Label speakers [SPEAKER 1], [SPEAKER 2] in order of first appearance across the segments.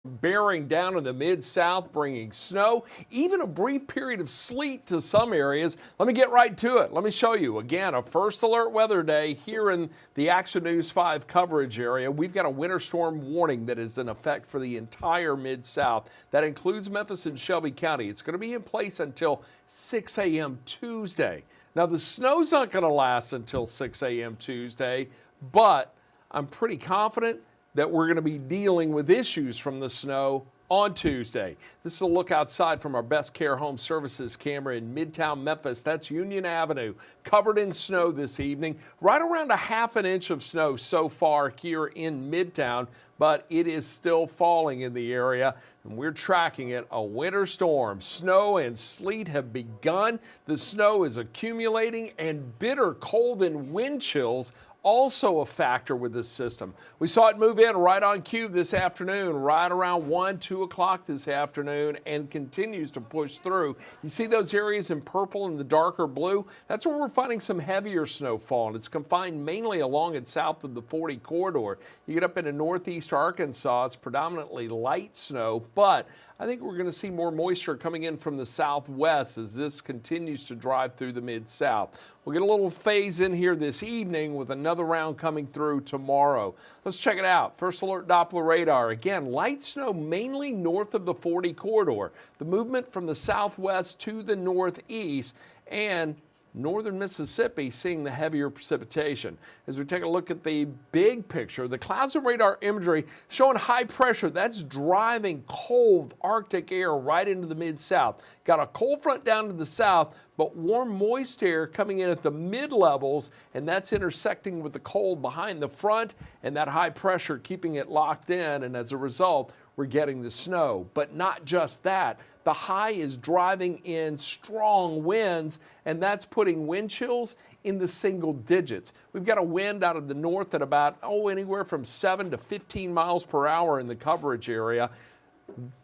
[SPEAKER 1] bearing down in the mid-south, bringing snow, even a brief period of sleet to some areas. Let me get right to it. Let me show you again a first alert weather day here in the Action News 5 coverage area. We've got a winter storm warning that is in effect for the entire mid-south. That includes Memphis and Shelby County. It's going to be in place until 6 a.m. Tuesday. Now the snow's not going to last until 6 a.m. Tuesday, but I'm pretty confident that we're going to be dealing with issues from the snow on Tuesday. This is a look outside from our Best Care Home Services camera in Midtown Memphis. That's Union Avenue, covered in snow this evening. Right around a half an inch of snow so far here in Midtown, but it is still falling in the area, and we're tracking it. A winter storm. Snow and sleet have begun. The snow is accumulating, and bitter cold and wind chills also a factor with this system. We saw it move in right on cue this afternoon, right around 1, 2 o'clock this afternoon, and continues to push through. You see those areas in purple and the darker blue? That's where we're finding some heavier snowfall, and it's confined mainly along and south of the 40 corridor. You get up into northeast Arkansas, it's predominantly light snow, but I think we're going to see more moisture coming in from the southwest as this continues to drive through the mid-south. We'll get a little phase in here this evening with another round coming through tomorrow. Let's check it out. First alert Doppler radar. Again, light snow mainly north of the 40 corridor. The movement from the southwest to the northeast, and northern Mississippi seeing the heavier precipitation. As we take a look at the big picture, the clouds and radar imagery showing high pressure. That's driving cold Arctic air right into the mid-south. Got a cold front down to the south, but warm moist air coming in at the mid-levels, and that's intersecting with the cold behind the front, and that high pressure keeping it locked in, and as a result, we're getting the snow. But not just that. The high is driving in strong winds, and that's putting wind chills in the single digits. We've got a wind out of the north at about, anywhere from 7 to 15 miles per hour in the coverage area.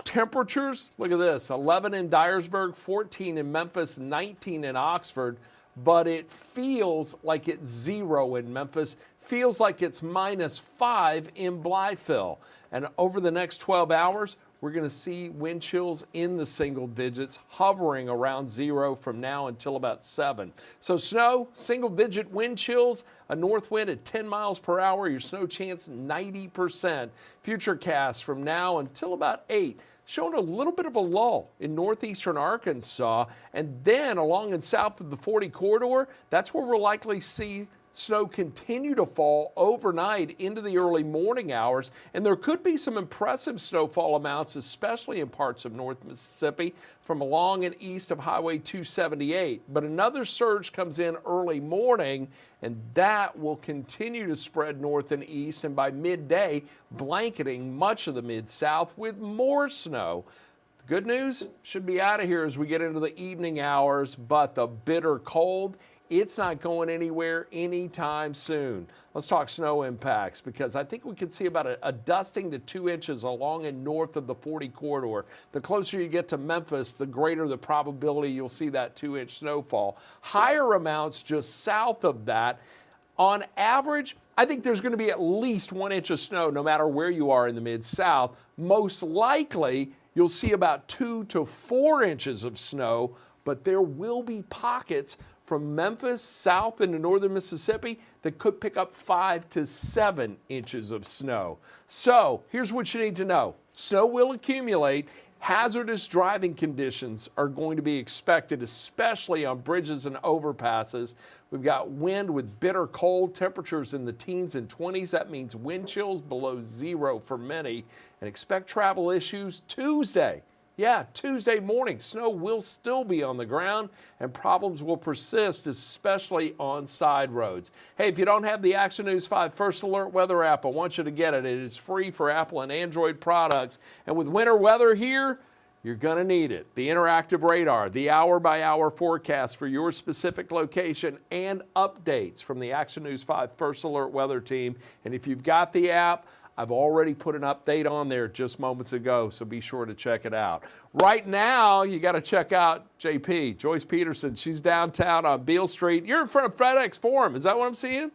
[SPEAKER 1] Temperatures, look at this, 11 in Dyersburg, 14 in Memphis, 19 in Oxford, but it feels like it's 0 in Memphis, feels like it's -5 in Blytheville. And over the next 12 hours, we're going to see wind chills in the single digits, hovering around 0 from now until about 7. So snow, single digit wind chills, a north wind at 10 miles per hour, your snow chance 90%. Futurecast from now until about 8. Showing a little bit of a lull in northeastern Arkansas, and then along and south of the 40 corridor, that's where we'll likely see snow continue to fall overnight into the early morning hours, and there could be some impressive snowfall amounts, especially in parts of North Mississippi from along and east of Highway 278. But another surge comes in early morning, and that will continue to spread north and east, and by midday, blanketing much of the mid-south with more snow. The good news should be out of here as we get into the evening hours, but the bitter cold, it's not going anywhere anytime soon. Let's talk snow impacts, because I think we could see about a dusting to 2 inches along and north of the 40 corridor. The closer you get to Memphis, the greater the probability you'll see that 2-inch snowfall. Higher amounts just south of that. On average, I think there's going to be at least 1 inch of snow no matter where you are in the mid-south. Most likely, you'll see about 2 to 4 inches of snow, but there will be pockets from Memphis south into northern Mississippi that could pick up 5 to 7 inches of snow. So here's what you need to know. Snow will accumulate. Hazardous driving conditions are going to be expected, especially on bridges and overpasses. We've got wind with bitter cold, temperatures in the teens and 20s. That means wind chills below 0 for many. And expect travel issues Tuesday. Yeah, Tuesday morning, snow will still be on the ground and problems will persist, especially on side roads. Hey, if you don't have the Action News 5 First Alert Weather app, I want you to get it. It is free for Apple and Android products. And with winter weather here, you're going to need it. The interactive radar, the hour-by-hour forecast for your specific location, and updates from the Action News 5 First Alert Weather team. And if you've got the app, I've already put an update on there just moments ago, so be sure to check it out. Right now, you got to check out JP, Joyce Peterson. She's downtown on Beale Street. You're in front of FedEx Forum. Is that what I'm seeing?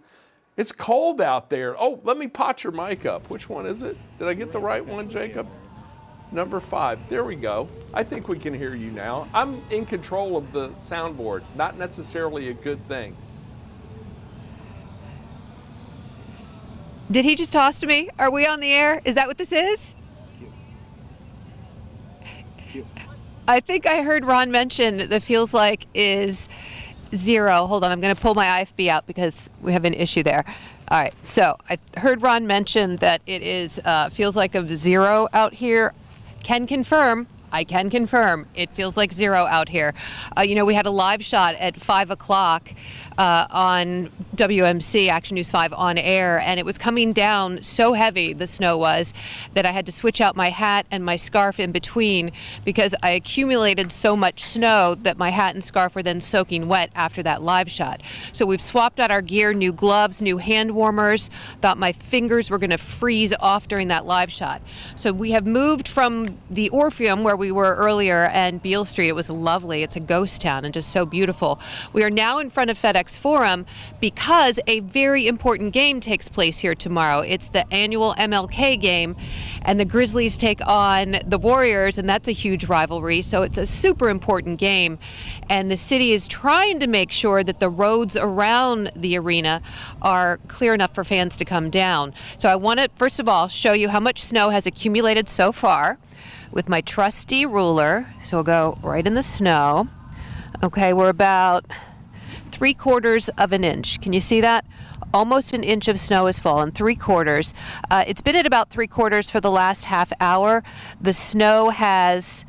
[SPEAKER 1] It's cold out there. Oh, let me pot your mic up. Which one is it? Did I get the right one, Jacob? Number 5. There we go. I think we can hear you now. I'm in control of the soundboard. Not necessarily a good thing.
[SPEAKER 2] Did he just toss to me? Are we on the air? Is that what this is? I think I heard Ron mention that feels like is 0. Hold on, I'm going to pull my IFB out because we have an issue there. All right, so I heard Ron mention that it is feels like of 0 out here. Can confirm. I can confirm it feels like 0 out here. We had a live shot at 5 o'clock on WMC, Action News 5 on air, and it was coming down so heavy, the snow was, that I had to switch out my hat and my scarf in between because I accumulated so much snow that my hat and scarf were then soaking wet after that live shot. So we've swapped out our gear, new gloves, new hand warmers. Thought my fingers were going to freeze off during that live shot. So we have moved from the Orpheum where we were earlier and Beale Street. It was lovely. It's a ghost town and just so beautiful. We are now in front of FedEx Forum because a very important game takes place here tomorrow. It's the annual MLK game, and the Grizzlies take on the Warriors, and that's a huge rivalry. So it's a super important game, and the city is trying to make sure that the roads around the arena are clear enough for fans to come down. So I want to, first of all, show you how much snow has accumulated so far with my trusty ruler. So we'll go right in the snow. Okay, we're about 3/4 of an inch. Can you see that? Almost an inch of snow has fallen, 3/4. It's been at about 3/4 for the last half hour. The snow has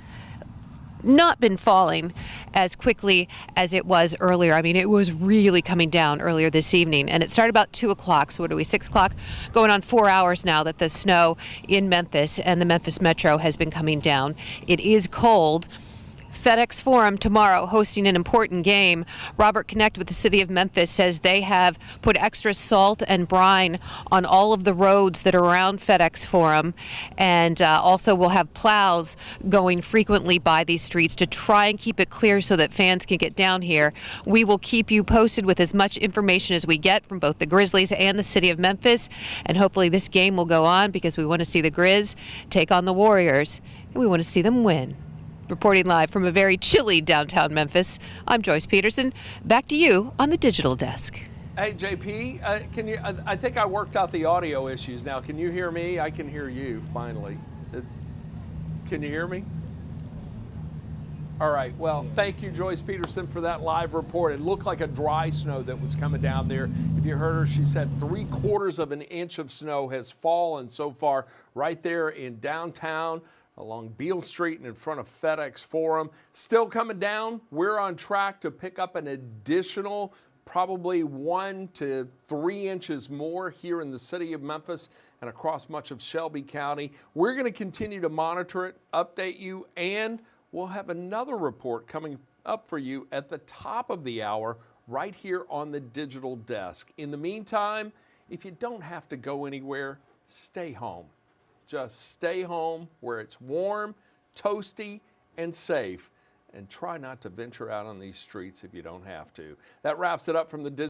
[SPEAKER 2] not been falling as quickly as it was earlier. I mean, it was really coming down earlier this evening, and it started about 2 o'clock. So what are we, 6 o'clock? Going on 4 hours now that the snow in Memphis and the Memphis Metro has been coming down. It is cold. FedEx Forum tomorrow hosting an important game. Robert Connect with the city of Memphis says they have put extra salt and brine on all of the roads that are around FedEx Forum, and also will have plows going frequently by these streets to try and keep it clear so that fans can get down here. We will keep you posted with as much information as we get from both the Grizzlies and the city of Memphis, and hopefully this game will go on because we want to see the Grizz take on the Warriors, and we want to see them win. Reporting live from a very chilly downtown Memphis, I'm Joyce Peterson. Back to you on the digital desk.
[SPEAKER 1] Hey, JP, can you? I think I worked out the audio issues now. Can you hear me? I can hear you, finally. Can you hear me? All right, well, thank you, Joyce Peterson, for that live report. It looked like a dry snow that was coming down there. If you heard her, she said 3/4 of an inch of snow has fallen so far right there in downtown, along Beale Street and in front of FedEx Forum. Still coming down. We're on track to pick up an additional probably 1 to 3 inches more here in the city of Memphis and across much of Shelby County. We're going to continue to monitor it, update you, and we'll have another report coming up for you at the top of the hour right here on the digital desk. In the meantime, if you don't have to go anywhere, stay home. Just stay home where it's warm, toasty, and safe, and try not to venture out on these streets if you don't have to. That wraps it up from the